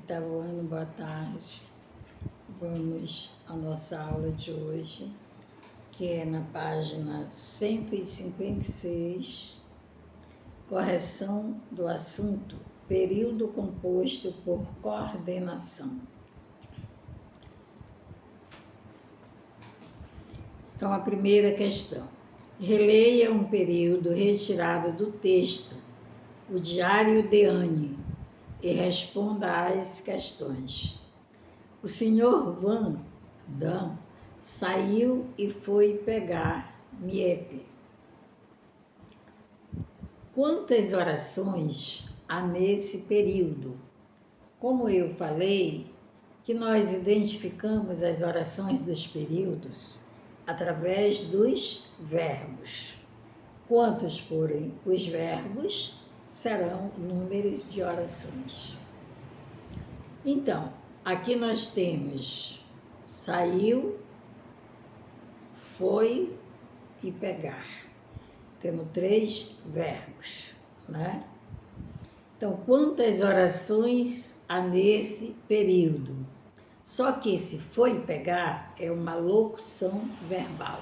Oitavo ano, boa tarde. Vamos à nossa aula de hoje, que é na página 156, correção do assunto, período composto por coordenação. Então, a primeira questão. Releia um período retirado do texto, o Diário de Anne, e responda às questões. O Sr. Van Damme saiu e foi pegar Miep. Quantas orações há nesse período? Como eu falei, que nós identificamos as orações dos períodos através dos verbos. Quantos forem os verbos, serão números de orações. Então, aqui nós temos saiu, foi e pegar. Temos 3 verbos, né? Então, quantas orações há nesse período? Só que esse foi pegar é uma locução verbal,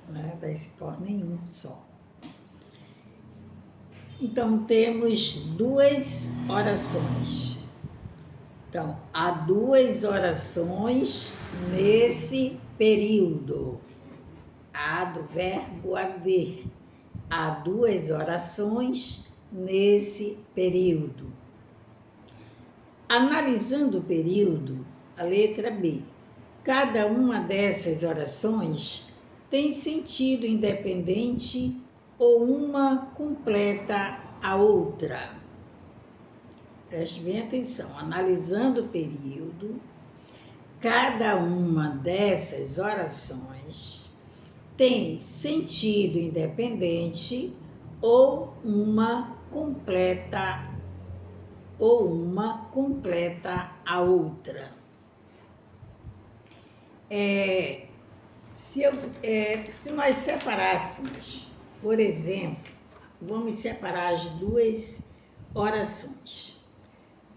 né? Daí se torna em um só. Então, temos 2 orações. Então, há 2 orações nesse período. Há do verbo haver. Há 2 orações nesse período. Analisando o período, a letra B. Cada uma dessas orações tem sentido independente ou uma completa a outra. Preste bem atenção. Analisando o período, cada uma dessas orações tem sentido independente ou uma completa a outra. Se nós separássemos, por exemplo, vamos separar as 2 orações.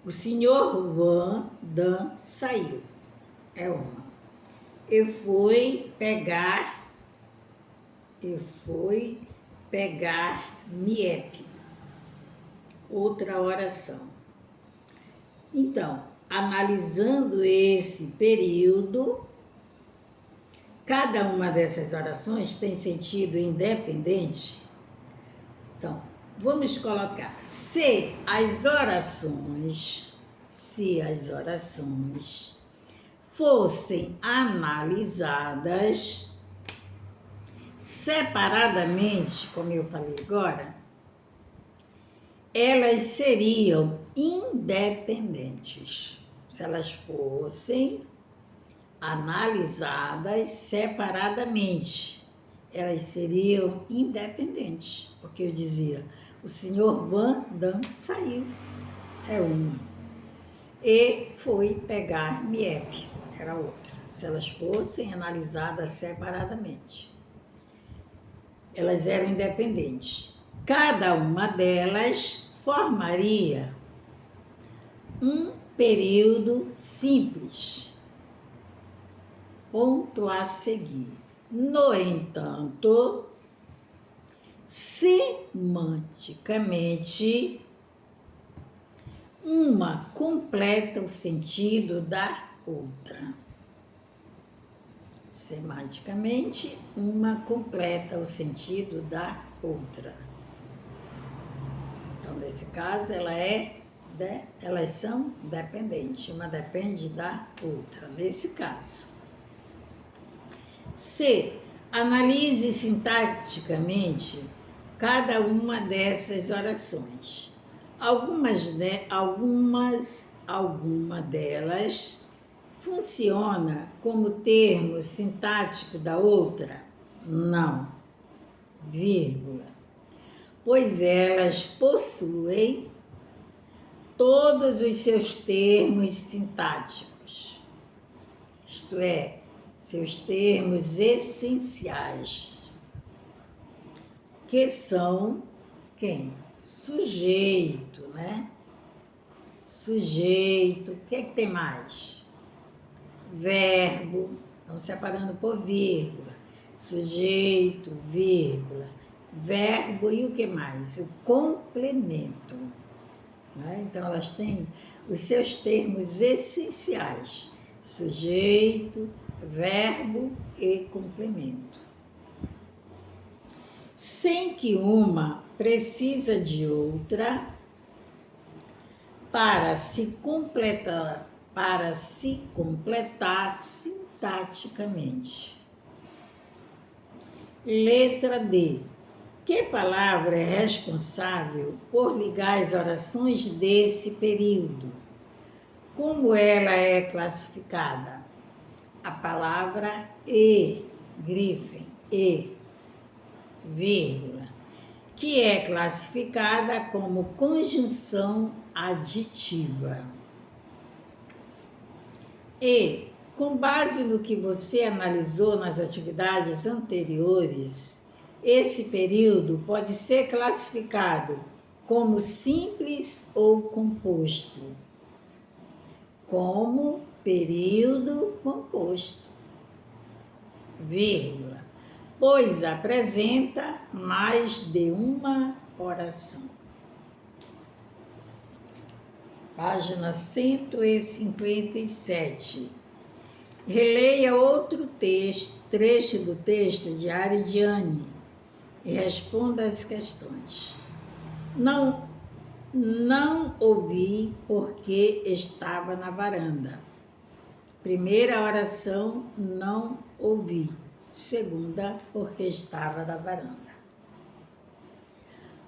O Sr. Van Damme saiu, é uma. Eu fui pegar Miep, outra oração. Então, analisando esse período, cada uma dessas orações tem sentido independente. Então, vamos colocar, se as orações fossem analisadas separadamente, como eu falei agora, elas seriam independentes. Se elas fossem analisadas separadamente, elas seriam independentes, porque eu dizia, o Sr. Van Damme saiu, é uma, e foi pegar Miep, era outra. Se elas fossem analisadas separadamente, elas eram independentes. Cada uma delas formaria um período simples. Ponto a seguir. No entanto, semanticamente, uma completa o sentido da outra. Semanticamente, uma completa o sentido da outra. Então, nesse caso, elas são dependentes, uma depende da outra, nesse caso. C. Analise sintaticamente cada uma dessas orações. Alguma delas funciona como termo sintático da outra? Não, vírgula. Pois elas possuem todos os seus termos sintáticos, isto é, seus termos essenciais, que são quem? Sujeito, né? sujeito, o que é que tem mais? Verbo, estão separando por vírgula. Sujeito, vírgula, verbo e o que mais? O complemento. Né? Então, elas têm os seus termos essenciais: sujeito, verbo e complemento. Sem que uma precisa de outra para se completar sintaticamente. Letra D. Que palavra é responsável por ligar as orações desse período? Como ela é classificada? A palavra e, grifem, e, vírgula, que é classificada como conjunção aditiva. E, com base no que você analisou nas atividades anteriores, esse período pode ser classificado como simples ou composto. Como período composto, vírgula, pois apresenta mais de uma oração. Página 157. Releia outro trecho do texto de Aridiane e responda as questões. Não ouvi porque estava na varanda. Primeira oração, não ouvi. Segunda, porque estava na varanda.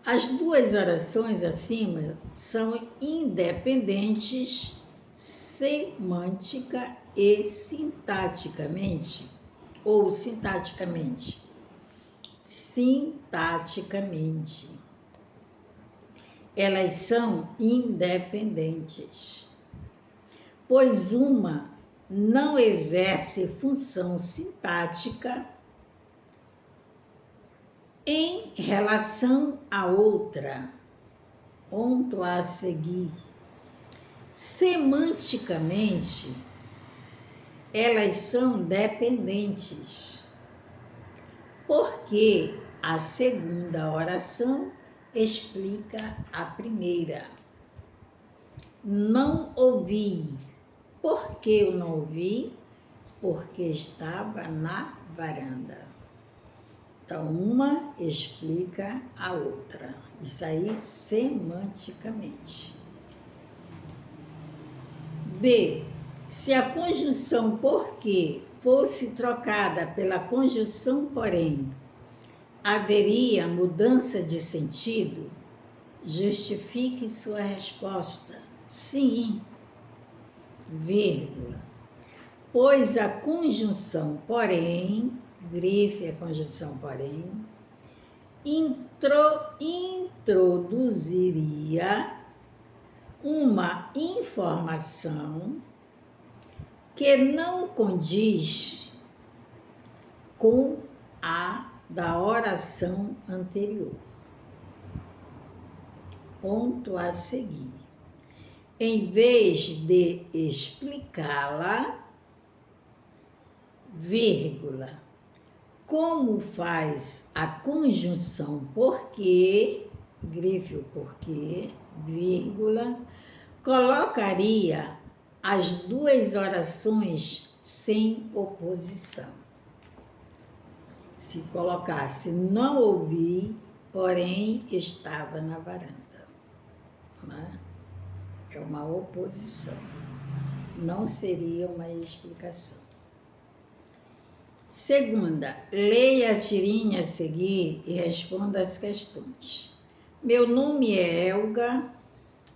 As duas orações acima são independentes semântica e sintaticamente, ou sintaticamente. Sintaticamente. Elas são independentes, pois uma não exerce função sintática em relação à outra. Ponto a seguir. Semanticamente, elas são dependentes, porque a segunda oração explica a primeira. Não ouvi. Por que eu não ouvi? Porque estava na varanda. Então, uma explica a outra. Isso aí semanticamente. B. Se a conjunção porque fosse trocada pela conjunção porém, haveria mudança de sentido? Justifique sua resposta. Sim, vírgula. Pois a conjunção porém, grife a conjunção porém, introduziria uma informação que não condiz com a da oração anterior. Ponto a seguir. Em vez de explicá-la, vírgula, como faz a conjunção porque, grife o porquê, vírgula, colocaria as duas orações sem oposição. Se colocasse não ouvi, porém estava na varanda. Né? É uma oposição. Não seria uma explicação. Segunda, leia a tirinha a seguir e responda as questões. Meu nome é Elga,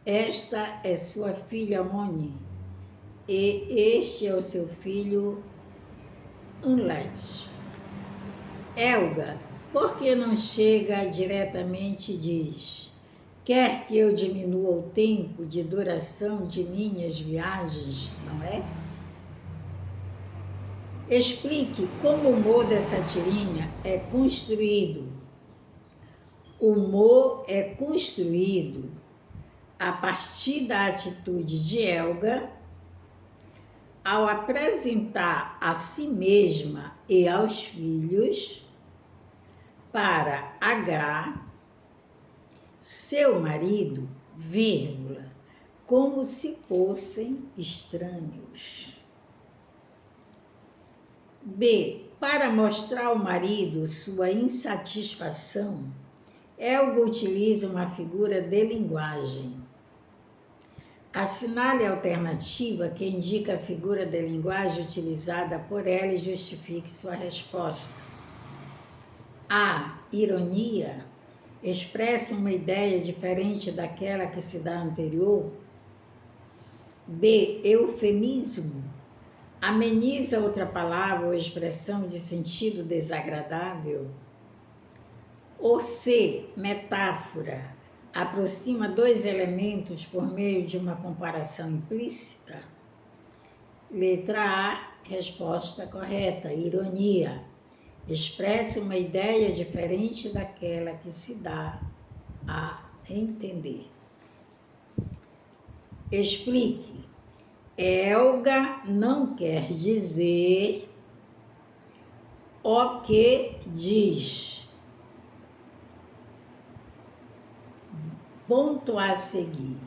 esta é sua filha Moni e este é o seu filho Unlet. Elga, por que não chega diretamente e diz: quer que eu diminua o tempo de duração de minhas viagens, não é? Explique como o humor dessa tirinha é construído. O humor é construído a partir da atitude de Helga, ao apresentar a si mesma e aos filhos para H, seu marido, vírgula, como se fossem estranhos. B. Para mostrar ao marido sua insatisfação, Helga utiliza uma figura de linguagem. Assinale a alternativa que indica a figura de linguagem utilizada por ela e justifique sua resposta. A. Ironia. Expressa uma ideia diferente daquela que se dá anterior. B. Eufemismo. Ameniza outra palavra ou expressão de sentido desagradável. Ou C. Metáfora. Aproxima dois elementos por meio de uma comparação implícita. Letra A, resposta correta, ironia. Expressa uma ideia diferente daquela que se dá a entender. Explique. Helga não quer dizer o que diz. Ponto a seguir.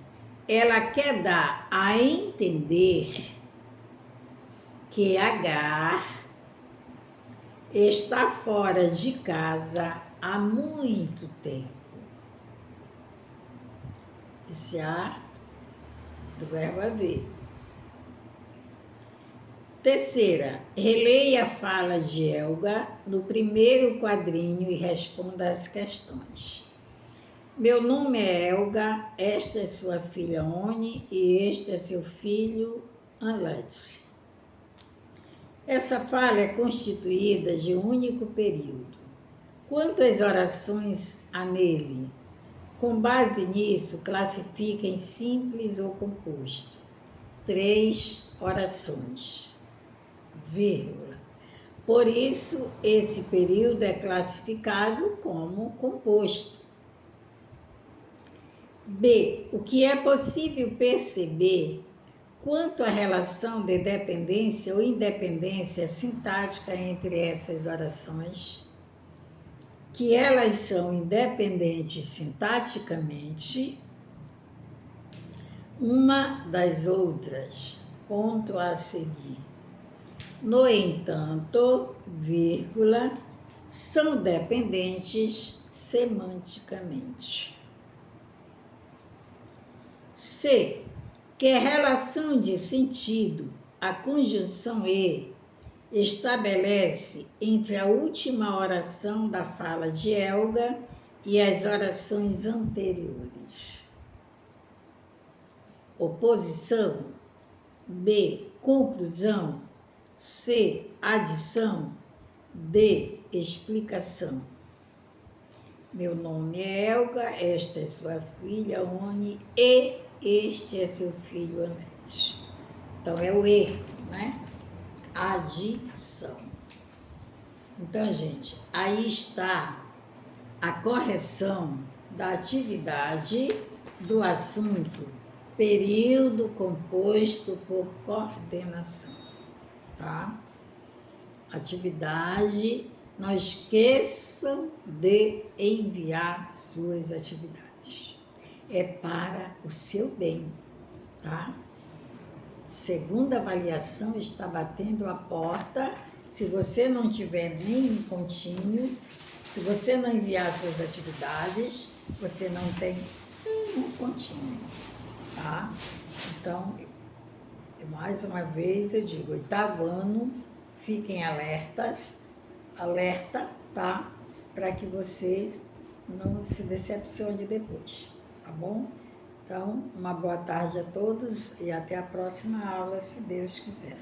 Ela quer dar a entender que H está fora de casa há muito tempo. Esse A do verbo haver. Terceira, releia a fala de Helga no primeiro quadrinho e responda às questões. Meu nome é Helga, esta é sua filha Oni e este é seu filho Anlet. Essa fala é constituída de um único período. Quantas orações há nele? Com base nisso, classifica em simples ou composto. 3 orações, vírgula. Por isso, esse período é classificado como composto. B. O que é possível perceber quanto à relação de dependência ou independência sintática entre essas orações, que elas são independentes sintaticamente uma das outras. Ponto a seguir. No entanto, vírgula, são dependentes semanticamente. C. Que relação de sentido a conjunção E estabelece entre a última oração da fala de Helga e as orações anteriores? Oposição. B. Conclusão. C. Adição. D. Explicação. Meu nome é Helga, esta é sua filha Oni e este é seu filho Anete. Então é o E, né? Adição. Então, gente, aí está a correção da atividade do assunto período composto por coordenação, tá? Atividade, não esqueçam de enviar suas atividades. É para o seu bem, tá? Segunda avaliação está batendo a porta. Se você não tiver nenhum contínuo, se você não enviar suas atividades, você não tem nenhum contínuo, tá? Então, mais uma vez eu digo, 8º ano, fiquem alerta, tá? Para que vocês não se decepcionem depois, tá bom? Então, uma boa tarde a todos e até a próxima aula, se Deus quiser.